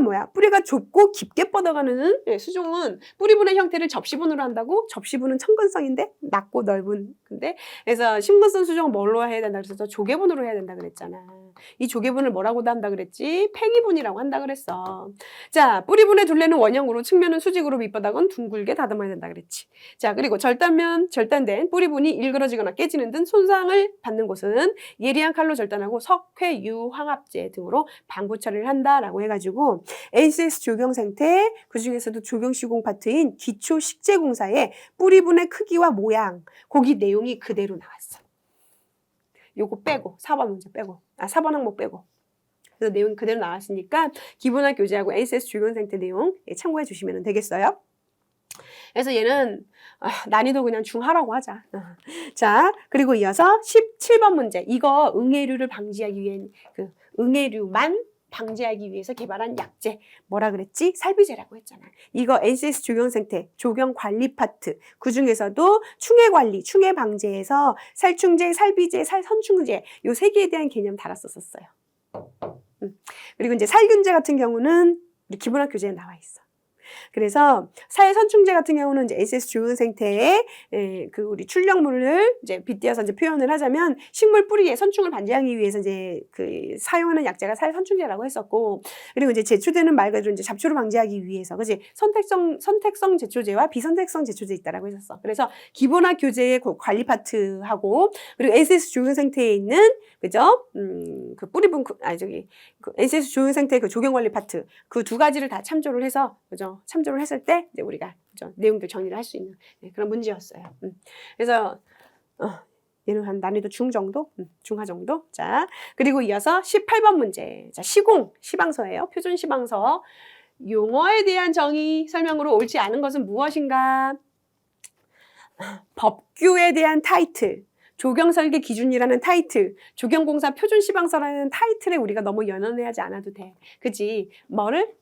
A: 뭐야? 뿌리가 좁고 깊게 뻗어가는 수종은 뿌리분의 형태를 접시분으로 한다고? 접시분은 천근성인데 낮고 넓은. 근데 그래서 심근성 수종은 뭘로 해야 된다 그래서 조개분으로 해야 된다 그랬잖아. 이 조개분을 뭐라고도 한다 그랬지? 팽이분이라고 한다 그랬어. 자, 뿌리분의 둘레는 원형으로, 측면은 수직으로, 밑바닥은 둥글게 다듬어야 된다 그랬지. 자, 그리고 절단된 뿌리분이 일그러지거나 깨지는 등 손상을 받는 곳은 예리한 칼로 절단하고 석회, 유, 황합제 등으로 방부 처리를 한다라고 해가지고 ACS 조경 생태, 그 중에서도 조경 시공 파트인 기초 식재공사의 뿌리분의 크기와 모양, 거기 내용이 그대로 나왔어. 요거 빼고, 4번 문제 빼고, 4번 항목 빼고. 그래서 내용이 그대로 나왔으니까 기본학 교재하고 ACS 조경 생태 내용 참고해 주시면 되겠어요. 그래서 얘는 난이도 그냥 중하라고 하자. 자, 그리고 이어서 17번 문제. 이거 응애류를 방지하기 위한 응애류만 방지하기 위해서 개발한 약재. 뭐라 그랬지? 살비제라고 했잖아. 이거 ACS 조경 생태, 조경 관리 파트. 그 중에서도 충해 관리, 충해 방제에서 살충제, 살비제, 살선충제 요 3개에 대한 개념 달았었어요. 그리고 이제 살균제 같은 경우는 우리 기본학 교재에 나와 있어. 그래서 살선충제 같은 경우는 이제 ACS 조경 생태에 우리 출력물을 이제 빗대어서 이제 표현을 하자면 식물 뿌리에 선충을 방지하기 위해서 이제 사용하는 약재가 살선충제라고 했었고, 그리고 이제 제초제는 말 그대로 이제 잡초를 방지하기 위해서, 그지? 선택성 제초제와 비선택성 제초제 있다라고 했었어. 그래서 기본학 교재의 관리 파트하고, 그리고 ACS 조경 생태에 있는, 그죠? 뿌리분, ACS 조경 생태 조경 관리 파트, 그 2가지를 다 참조를 해서, 그죠? 참조를 했을 때 이제 우리가 그죠? 내용들 정리를 할 수 있는 그런 문제였어요. 그래서 얘는 한 난이도 중 정도, 중하 정도. 자, 그리고 이어서 18번 문제. 자, 시방서예요. 표준 시방서. 용어에 대한 정의 설명으로 옳지 않은 것은 무엇인가? 법규에 대한 타이틀. 조경설계 기준이라는 타이틀, 조경공사 표준 시방서라는 타이틀에 우리가 너무 연연하지 않아도 돼. 그치? 뭐를?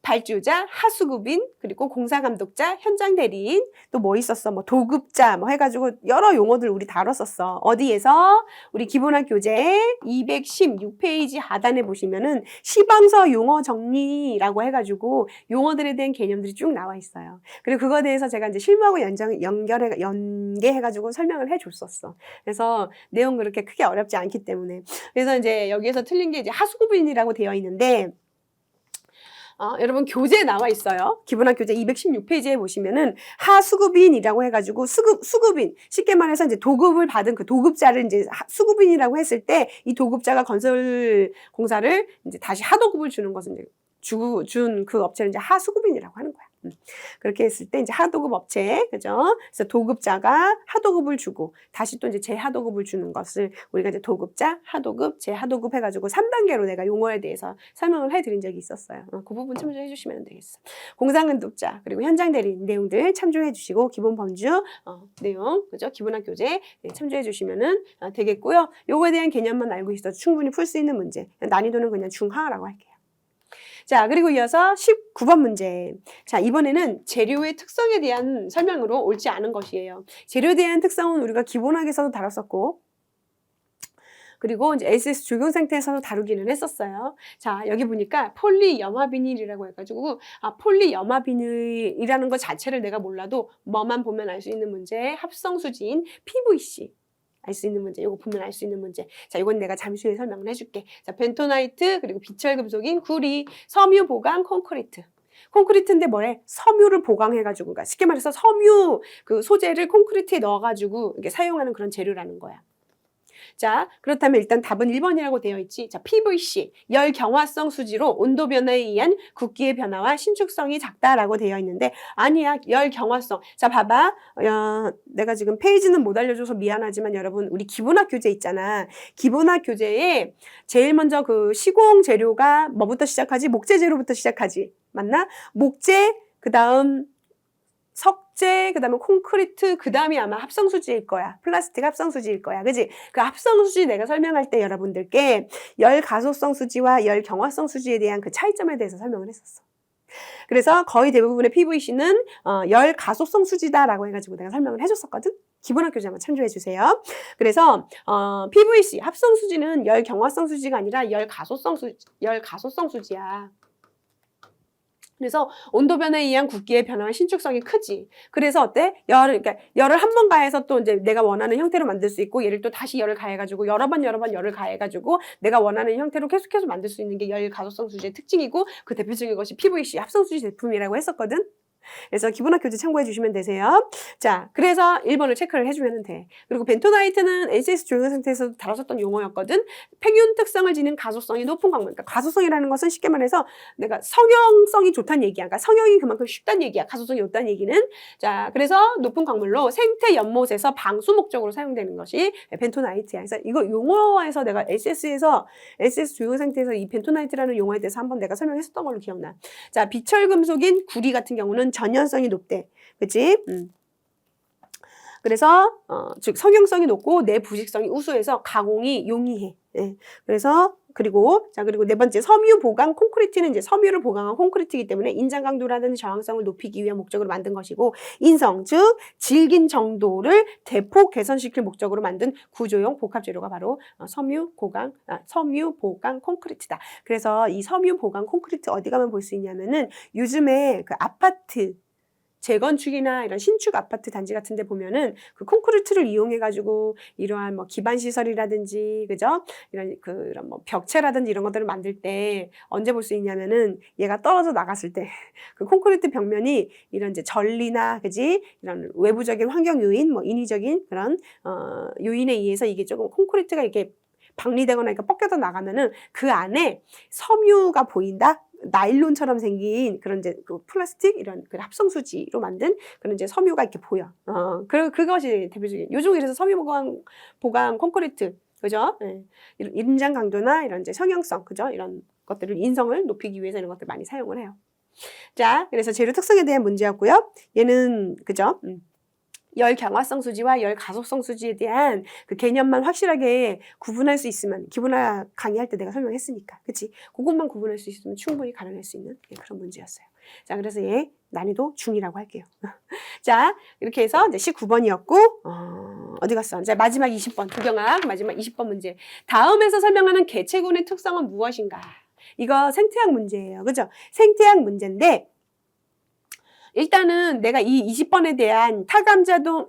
A: 발주자, 하수급인, 그리고 공사감독자, 현장 대리인, 또 뭐 있었어? 뭐 도급자, 뭐 해가지고 여러 용어들 우리 다뤘었어. 어디에서? 우리 기본학 교재 216페이지 하단에 보시면은 시방서 용어 정리라고 해가지고 용어들에 대한 개념들이 쭉 나와 있어요. 그리고 그거에 대해서 제가 이제 실무하고 연계해가지고 설명을 해줬었어. 그래서 내용 그렇게 크게 어렵지 않기 때문에. 그래서 이제 여기에서 틀린 게 이제 하수급인이라고 되어 있는데, 여러분 교재에 나와 있어요. 기본학 교재 216페이지에 보시면은 하수급인이라고 해가지고 수급인, 쉽게 말해서 이제 도급을 받은 그 도급자를 이제 수급인이라고 했을 때 이 도급자가 건설 공사를 이제 다시 하도급을 주는 것은 이제 준 그 업체를 이제 하수급인이라고 하는 거야. 그렇게 했을 때 이제 하도급 업체, 그죠? 그래서 도급자가 하도급을 주고 다시 또 이제 재하도급을 주는 것을 우리가 이제 도급자, 하도급, 재하도급 해가지고 3단계로 내가 용어에 대해서 설명을 해드린 적이 있었어요. 그 부분 참조해 주시면 되겠어. 공상응급자 그리고 현장 대리 내용들 참조해 주시고 기본 범주 내용, 그죠? 기본학 교재 참조해 주시면은 되겠고요. 요거에 대한 개념만 알고 있어도 충분히 풀 수 있는 문제. 난이도는 그냥 중하라고 할게요. 자, 그리고 이어서 19번 문제. 자, 이번에는 재료의 특성에 대한 설명으로 옳지 않은 것이에요. 재료에 대한 특성은 우리가 기본학에서도 다뤘었고, 그리고 이제 SS 적용 상태에서도 다루기는 했었어요. 자, 여기 보니까 폴리염화비닐이라고 해가지고, 폴리염화비닐이라는 것 자체를 내가 몰라도 뭐만 보면 알 수 있는 문제, 합성수지인 PVC. 알 수 있는 문제, 이거 보면 알 수 있는 문제. 자, 이건 내가 잠시 후에 설명을 해줄게. 자, 벤토나이트, 그리고 비철금속인 구리, 섬유 보강 콘크리트. 콘크리트인데 뭐래? 섬유를 보강해가지고, 그러니까 쉽게 말해서 섬유 그 소재를 콘크리트에 넣어가지고 이렇게 사용하는 그런 재료라는 거야. 자, 그렇다면 일단 답은 1번이라고 되어 있지. 자, PVC, 열 경화성 수지로 온도 변화에 의한 굵기의 변화와 신축성이 작다라고 되어 있는데 아니야, 열 경화성. 자, 봐봐. 내가 지금 페이지는 못 알려줘서 미안하지만 여러분, 우리 기본학 교재 있잖아. 기본학 교재에 제일 먼저 그 시공 재료가 뭐부터 시작하지? 목재 재료부터 시작하지. 맞나? 목재, 그 다음 석재, 그 다음에 콘크리트, 그 다음이 아마 합성수지일 거야. 플라스틱 합성수지일 거야. 그지? 그 합성수지 내가 설명할 때 여러분들께 열 가소성 수지와 열 경화성 수지에 대한 그 차이점에 대해서 설명을 했었어. 그래서 거의 대부분의 PVC는 열 가소성 수지다라고 해가지고 내가 설명을 해줬었거든? 기본학 교재 한번 참조해 주세요. 그래서 PVC 합성수지는 열 경화성 수지가 아니라 열 가소성 수지야. 그래서 온도 변화에 의한 굵기의 변화와 신축성이 크지. 그래서 어때? 그러니까 열을 한 번 가해서 또 이제 내가 원하는 형태로 만들 수 있고, 얘를 또 다시 열을 가해가지고 여러 번 열을 가해가지고 내가 원하는 형태로 계속해서 만들 수 있는 게 열 가소성 수지의 특징이고, 그 대표적인 것이 PVC 합성수지 제품이라고 했었거든. 그래서 기본학 교재 참고해 주시면 되세요. 자, 그래서 1번을 체크를 해주면 돼. 그리고 벤토나이트는 SS 조형 상태에서 다뤘었던 용어였거든. 팽윤 특성을 지닌 가소성이 높은 광물. 그러니까 가소성이라는 것은 쉽게 말해서 내가 성형성이 좋다는 얘기야. 그러니까 성형이 그만큼 쉽다는 얘기야. 가소성이 높다는 얘기는. 자, 그래서 높은 광물로 생태 연못에서 방수 목적으로 사용되는 것이 벤토나이트야. 그래서 이거 용어에서 내가 SS 조형 상태에서 이 벤토나이트라는 용어에 대해서 한번 내가 설명했었던 걸로 기억나. 자, 비철금속인 구리 같은 경우는 전연성이 높대. 그치? 그래서, 즉, 성형성이 높고 내부식성이 우수해서 가공이 용이해. 예. 그리고 네 번째, 섬유 보강 콘크리트는 이제 섬유를 보강한 콘크리트이기 때문에 인장 강도라든지 저항성을 높이기 위한 목적으로 만든 것이고, 인성, 즉, 질긴 정도를 대폭 개선시킬 목적으로 만든 구조용 복합 재료가 바로 섬유 보강 콘크리트다. 그래서 이 섬유 보강 콘크리트 어디 가면 볼 수 있냐면은 요즘에 그 아파트 재건축이나 이런 신축 아파트 단지 같은 데 보면은 그 콘크리트를 이용해가지고 이러한 뭐 기반시설이라든지, 그죠? 그런 뭐 벽체라든지 이런 것들을 만들 때 언제 볼 수 있냐면은 얘가 떨어져 나갔을 때 그 콘크리트 벽면이 이런 이제 전리나, 그지? 이런 외부적인 환경 요인, 뭐 인위적인 그런, 요인에 의해서 이게 조금 콘크리트가 이렇게 박리되거나 이렇게 벗겨져 나가면은 그 안에 섬유가 보인다? 나일론처럼 생긴 그런 이제 그 플라스틱 이런 그 합성수지로 만든 그런 이제 섬유가 이렇게 보여. 그것이 대표적인. 요즘 그래서 섬유 보강 콘크리트, 그죠? 네. 인장 강도나 이런 이제 성형성, 그죠? 이런 것들을 인성을 높이기 위해서 이런 것들 많이 사용을 해요. 자, 그래서 재료 특성에 대한 문제였고요. 얘는, 그죠? 열 경화성 수지와 열 가소성 수지에 대한 그 개념만 확실하게 구분할 수 있으면, 기본학 강의할 때 내가 설명했으니까, 그치? 그것만 구분할 수 있으면 충분히 가능할 수 있는 그런 문제였어요. 자, 그래서 얘 난이도 중이라고 할게요. 자, 이렇게 해서 이제 19번이었고, 어디 갔어? 이제 마지막 20번, 도경학 마지막 20번 문제. 다음에서 설명하는 개체군의 특성은 무엇인가? 이거 생태학 문제예요. 그죠? 생태학 문제인데, 일단은 내가 이 20번에 대한 타감작용,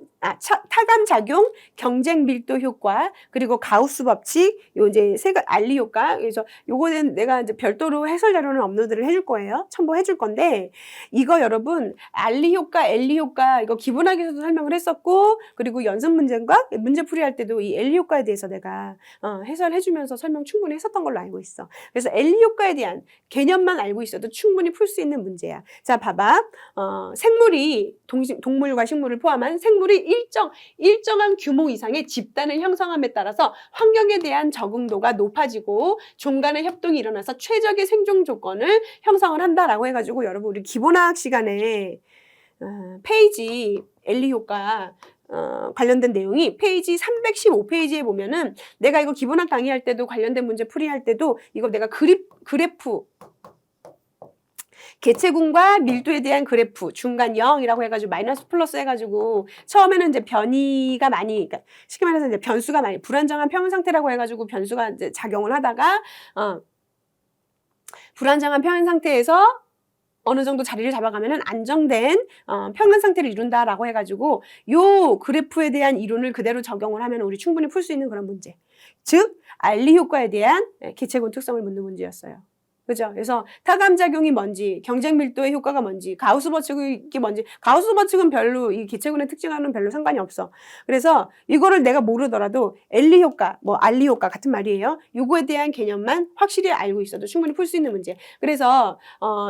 A: 경쟁 밀도 효과, 그리고 가우스 법칙, 요 이제 알리 효과. 그래서 요거는 내가 이제 별도로 해설 자료는 업로드를 해줄 거예요. 첨부해 줄 건데, 이거 여러분, 알리 효과, 엘리 효과, 이거 기본학에서도 설명을 했었고, 그리고 연습 문제과 문제 풀이할 때도 이 엘리 효과에 대해서 내가 해설해 주면서 설명 충분히 했었던 걸로 알고 있어. 그래서 엘리 효과에 대한 개념만 알고 있어도 충분히 풀 수 있는 문제야. 자, 봐봐. 생물이, 동물과 식물을 포함한 생물이 일정한 규모 이상의 집단을 형성함에 따라서 환경에 대한 적응도가 높아지고 종간의 협동이 일어나서 최적의 생존 조건을 형성을 한다라고 해가지고 여러분 우리 기본학 시간에 페이지 엘리 효과 관련된 내용이 페이지 315페이지에 보면은 내가 이거 기본학 강의할 때도 관련된 문제 풀이할 때도 이거 내가 그래프 개체군과 밀도에 대한 그래프 중간 0이라고 해가지고 마이너스 플러스 해가지고 처음에는 이제 변이가 많이, 그러니까 쉽게 말해서 이제 변수가 많이 불안정한 평형 상태라고 해가지고 변수가 이제 작용을 하다가 불안정한 평형 상태에서 어느 정도 자리를 잡아가면은 안정된 평면 상태를 이룬다라고 해가지고 요 그래프에 대한 이론을 그대로 적용을 하면 우리 충분히 풀 수 있는 그런 문제. 즉 알리 효과에 대한 개체군 특성을 묻는 문제였어요. 그죠? 그래서 타감작용이 뭔지, 경쟁 밀도의 효과가 뭔지, 가우스 법칙이 뭔지, 가우스 법칙은 별로 이 개체군의 특징과는 별로 상관이 없어. 그래서 이거를 내가 모르더라도 엘리 효과, 뭐 알리 효과 같은 말이에요. 요거에 대한 개념만 확실히 알고 있어도 충분히 풀 수 있는 문제. 그래서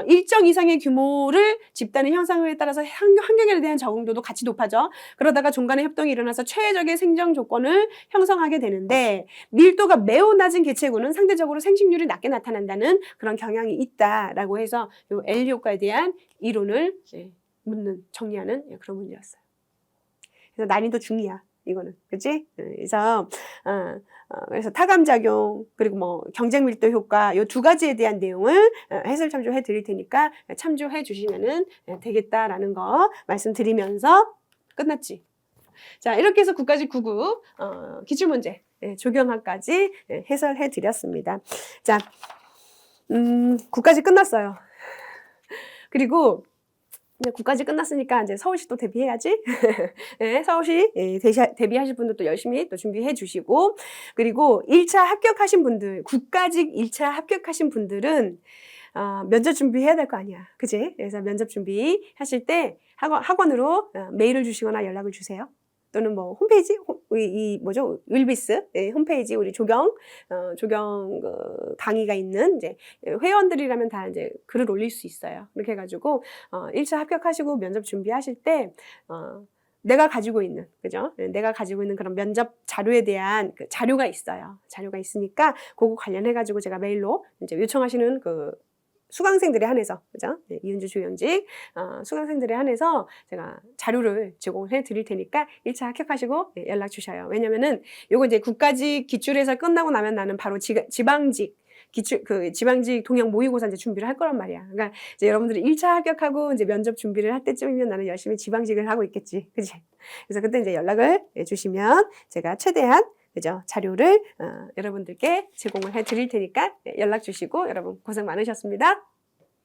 A: 일정 이상의 규모를 집단의 형성에 따라서 환경에 대한 적응도도 같이 높아져. 그러다가 종간의 협동이 일어나서 최적의 생존 조건을 형성하게 되는데 밀도가 매우 낮은 개체군은 상대적으로 생식률이 낮게 나타난다는 그런 경향이 있다라고 해서 요 엘리 효과에 대한 이론을 묻는, 정리하는 그런 문제였어요. 그래서 난이도 중이야, 이거는. 그치? 그래서 타감작용, 그리고 뭐 경쟁 밀도 효과, 요 두 가지에 대한 내용을 해설 참조해 드릴 테니까 참조해 주시면 되겠다라는 거 말씀드리면서 끝났지. 자, 이렇게 해서 9까지 9구 기출문제 조경학까지 해설해 드렸습니다. 자, 9까지 끝났어요. 그리고 이제 9까지 끝났으니까 이제 서울시 또 대비해야지. 네, 서울시 대비하실 분들 또 열심히 또 준비해 주시고, 그리고 1차 합격하신 분들, 9까지 1차 합격하신 분들은 면접 준비해야 될 거 아니야. 그지? 그래서 면접 준비 하실 때 학원으로 메일을 주시거나 연락을 주세요. 또는 뭐 홈페이지, 윌비스 홈페이지 우리 조경 강의가 있는 이제 회원들이라면 다 이제 글을 올릴 수 있어요. 이렇게 해가지고 1차 합격하시고 면접 준비하실 때 내가 가지고 있는, 그죠? 내가 가지고 있는 그런 면접 자료에 대한 그 자료가 있어요. 자료가 있으니까 그거 관련해가지고 제가 메일로 이제 요청하시는 그 수강생들에 한해서, 그죠? 네, 이은주 조경직 수강생들에 한해서 제가 자료를 제공해 드릴 테니까 1차 합격하시고 연락 주셔요. 왜냐면은 요거 이제 9까지 기출해서 끝나고 나면 나는 바로 지방직 동형 모의고사 이제 준비를 할 거란 말이야. 그러니까 이제 여러분들이 1차 합격하고 이제 면접 준비를 할 때쯤이면 나는 열심히 지방직을 하고 있겠지. 그치? 그래서 그때 이제 연락을 주시면 제가 최대한, 그죠? 자료를 여러분들께 제공을 해 드릴 테니까 연락 주시고, 여러분 고생 많으셨습니다.